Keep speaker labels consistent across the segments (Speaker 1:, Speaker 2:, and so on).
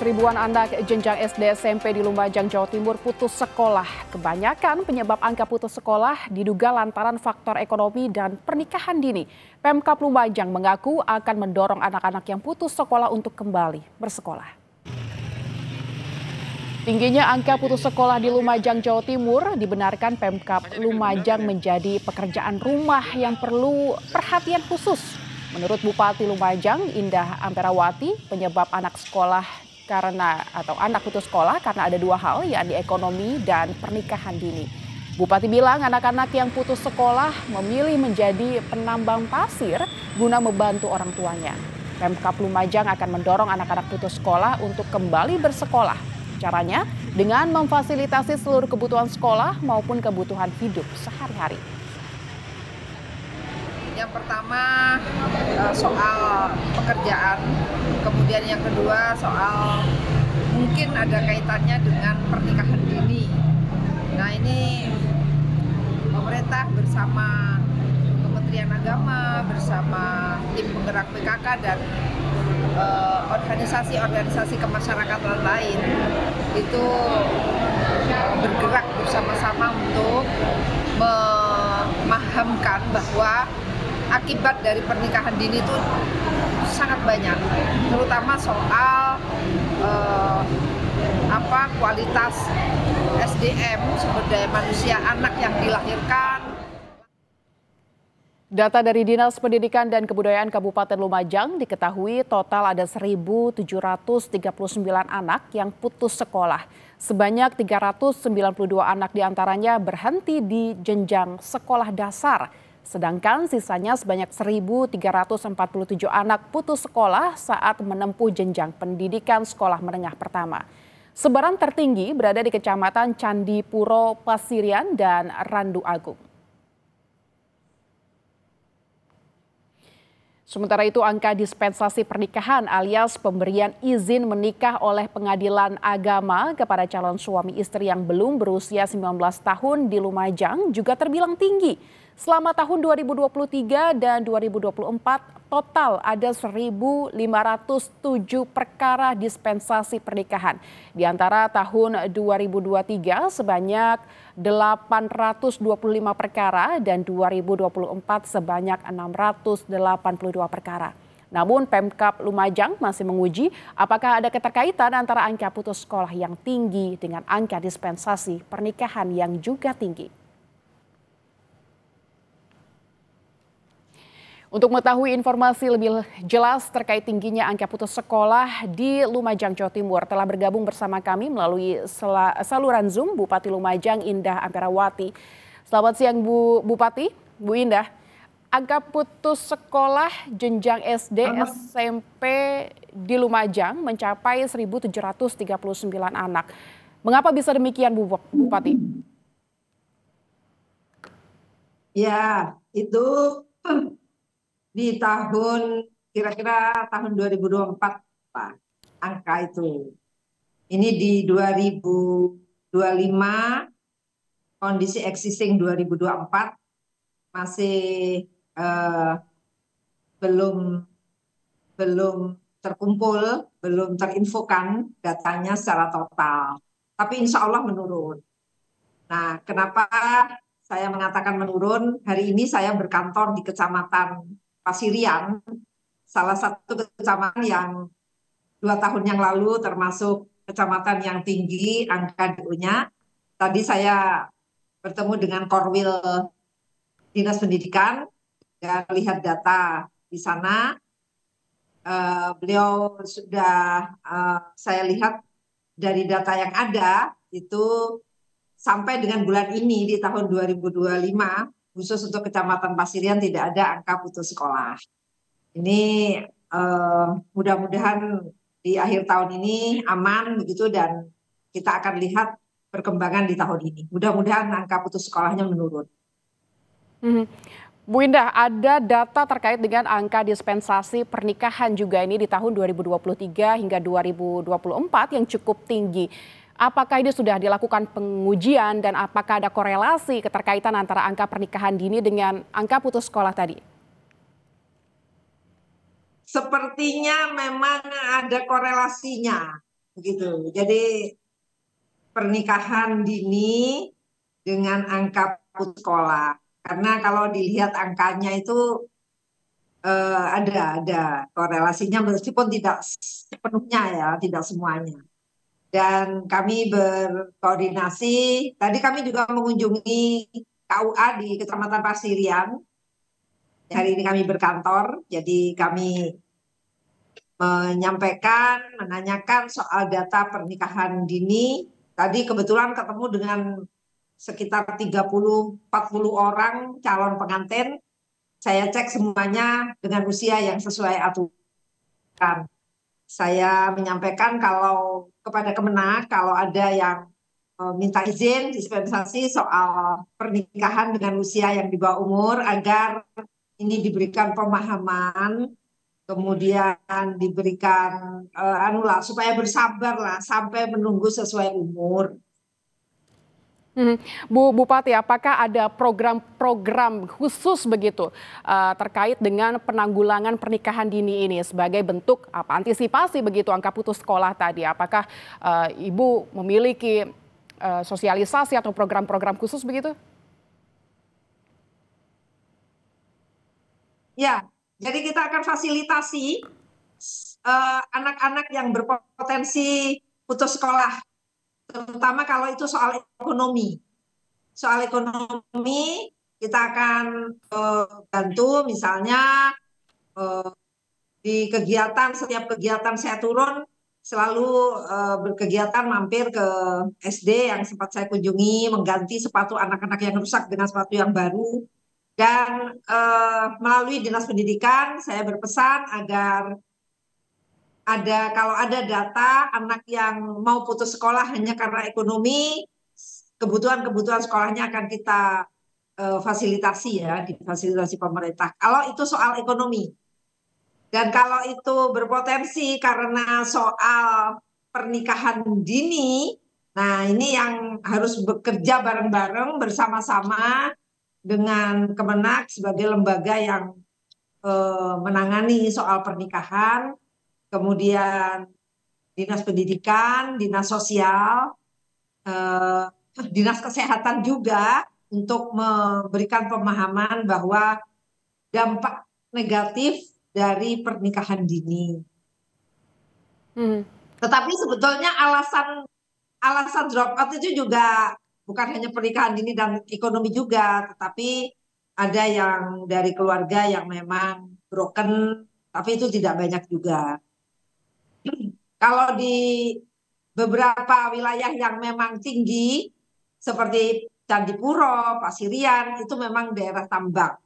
Speaker 1: Ribuan anak jenjang SD SMP di Lumajang, Jawa Timur putus sekolah. Kebanyakan penyebab angka putus sekolah diduga lantaran faktor ekonomi dan pernikahan dini. Pemkab Lumajang mengaku akan mendorong anak-anak yang putus sekolah untuk kembali bersekolah. Tingginya angka putus sekolah di Lumajang, Jawa Timur dibenarkan Pemkab Lumajang menjadi pekerjaan rumah yang perlu perhatian khusus. Menurut Bupati Lumajang, Indah Amperawati, penyebab anak putus sekolah karena ada dua hal, yakni ekonomi dan pernikahan dini. Bupati bilang anak-anak yang putus sekolah memilih menjadi penambang pasir guna membantu orang tuanya. Pemkab Lumajang akan mendorong anak-anak putus sekolah untuk kembali bersekolah. Caranya dengan memfasilitasi seluruh kebutuhan sekolah maupun kebutuhan hidup sehari-hari.
Speaker 2: Yang pertama soal pekerjaan, kemudian yang kedua soal mungkin ada kaitannya dengan pernikahan dini. Nah, ini pemerintah bersama Kementerian Agama, bersama tim penggerak PKK dan organisasi-organisasi kemasyarakatan lain itu bergerak bersama-sama untuk memahamkan bahwa akibat dari pernikahan dini itu sangat banyak, terutama soal kualitas SDM, sumber daya manusia anak yang dilahirkan.
Speaker 1: Data dari Dinas Pendidikan dan Kebudayaan Kabupaten Lumajang diketahui total ada 1.739 anak yang putus sekolah. Sebanyak 392 anak diantaranya berhenti di jenjang sekolah dasar. Sedangkan sisanya sebanyak 1.347 anak putus sekolah saat menempuh jenjang pendidikan sekolah menengah pertama. Sebaran tertinggi berada di Kecamatan Candipuro, Pasirian, dan Randu Agung. Sementara itu angka dispensasi pernikahan alias pemberian izin menikah oleh pengadilan agama kepada calon suami istri yang belum berusia 19 tahun di Lumajang juga terbilang tinggi. Selama tahun 2023 dan 2024 total ada 1.507 perkara dispensasi pernikahan. Di antara tahun 2023 sebanyak 825 perkara dan 2024 sebanyak 682 perkara. Namun Pemkab Lumajang masih menguji apakah ada keterkaitan antara angka putus sekolah yang tinggi dengan angka dispensasi pernikahan yang juga tinggi. Untuk mengetahui informasi lebih jelas terkait tingginya angka putus sekolah di Lumajang, Jawa Timur, telah bergabung bersama kami melalui saluran Zoom Bupati Lumajang Indah Amperawati. Selamat siang Bu Bupati, Bu Indah. Angka putus sekolah jenjang SD, SMP di Lumajang mencapai 1.739 anak. Mengapa bisa demikian Bu Bupati?
Speaker 3: Ya, itu di kira-kira tahun 2024 Pak, angka itu. Ini di 2025 kondisi existing 2024 masih belum terkumpul, belum terinfokan datanya secara total. Tapi insya Allah menurun. Nah, kenapa saya mengatakan menurun? Hari ini saya berkantor di Kecamatan Pasirian, salah satu kecamatan yang 2 tahun yang lalu termasuk kecamatan yang tinggi angka DO-nya. Tadi saya bertemu dengan Korwil Dinas Pendidikan dan lihat data di sana. Beliau sudah saya lihat dari data yang ada itu sampai dengan bulan ini di tahun 2025 khusus untuk Kecamatan Pasirian tidak ada angka putus sekolah. Ini mudah-mudahan di akhir tahun ini aman begitu dan kita akan lihat perkembangan di tahun ini. Mudah-mudahan angka putus sekolahnya menurun.
Speaker 1: Bu Indah, ada data terkait dengan angka dispensasi pernikahan juga ini di tahun 2023 hingga 2024 yang cukup tinggi. Apakah ini sudah dilakukan pengujian dan apakah ada korelasi keterkaitan antara angka pernikahan dini dengan angka putus sekolah tadi?
Speaker 3: Sepertinya memang ada korelasinya. begitu. Jadi pernikahan dini dengan angka putus sekolah. Karena kalau dilihat angkanya itu ada korelasinya meskipun tidak sepenuhnya ya, tidak semuanya. Dan kami berkoordinasi, tadi kami juga mengunjungi KUA di Kecamatan Pasirian. Hari ini kami berkantor, jadi kami menanyakan soal data pernikahan dini. Tadi kebetulan ketemu dengan sekitar 30-40 orang calon pengantin. Saya cek semuanya dengan usia yang sesuai aturan. Saya menyampaikan kalau kepada Kemenak kalau ada yang minta izin dispensasi soal pernikahan dengan usia yang di bawah umur agar ini diberikan pemahaman, kemudian diberikan supaya bersabar lah sampai menunggu sesuai umur.
Speaker 1: Bu Bupati, apakah ada program-program khusus begitu terkait dengan penanggulangan pernikahan dini ini sebagai bentuk antisipasi begitu angka putus sekolah tadi? Apakah Ibu memiliki sosialisasi atau program-program khusus begitu?
Speaker 3: Ya, jadi kita akan fasilitasi anak-anak yang berpotensi putus sekolah, terutama kalau itu soal ekonomi. Soal ekonomi kita akan bantu misalnya di setiap kegiatan saya turun selalu berkegiatan mampir ke SD yang sempat saya kunjungi, mengganti sepatu anak-anak yang rusak dengan sepatu yang baru. Dan melalui Dinas Pendidikan saya berpesan agar kalau ada data anak yang mau putus sekolah hanya karena ekonomi, kebutuhan sekolahnya akan kita fasilitasi ya, difasilitasi pemerintah. Kalau itu soal ekonomi. Dan kalau itu berpotensi karena soal pernikahan dini, nah ini yang harus bekerja bareng-bareng bersama-sama dengan Kemenak sebagai lembaga yang menangani soal pernikahan, kemudian Dinas Pendidikan, Dinas Sosial, Dinas Kesehatan juga untuk memberikan pemahaman bahwa dampak negatif dari pernikahan dini. Tetapi sebetulnya alasan drop out itu juga bukan hanya pernikahan dini dan ekonomi juga, tetapi ada yang dari keluarga yang memang broken, tapi itu tidak banyak juga. Kalau di beberapa wilayah yang memang tinggi, seperti Candipuro, Pasirian, itu memang daerah tambak,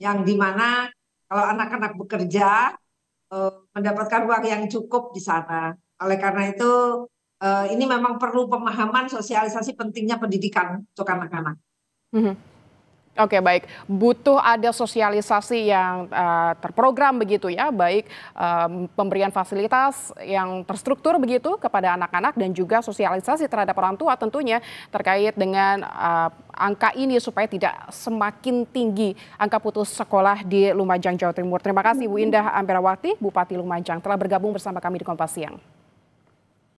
Speaker 3: yang dimana kalau anak-anak bekerja, mendapatkan uang yang cukup di sana. Oleh karena itu, ini memang perlu pemahaman sosialisasi pentingnya pendidikan untuk anak-anak.
Speaker 1: Oke, baik. Butuh ada sosialisasi yang terprogram begitu ya, baik pemberian fasilitas yang terstruktur begitu kepada anak-anak dan juga sosialisasi terhadap orang tua tentunya terkait dengan angka ini supaya tidak semakin tinggi angka putus sekolah di Lumajang, Jawa Timur. Terima kasih Bu Indah Amperawati, Bupati Lumajang telah bergabung bersama kami di Kompas Siang.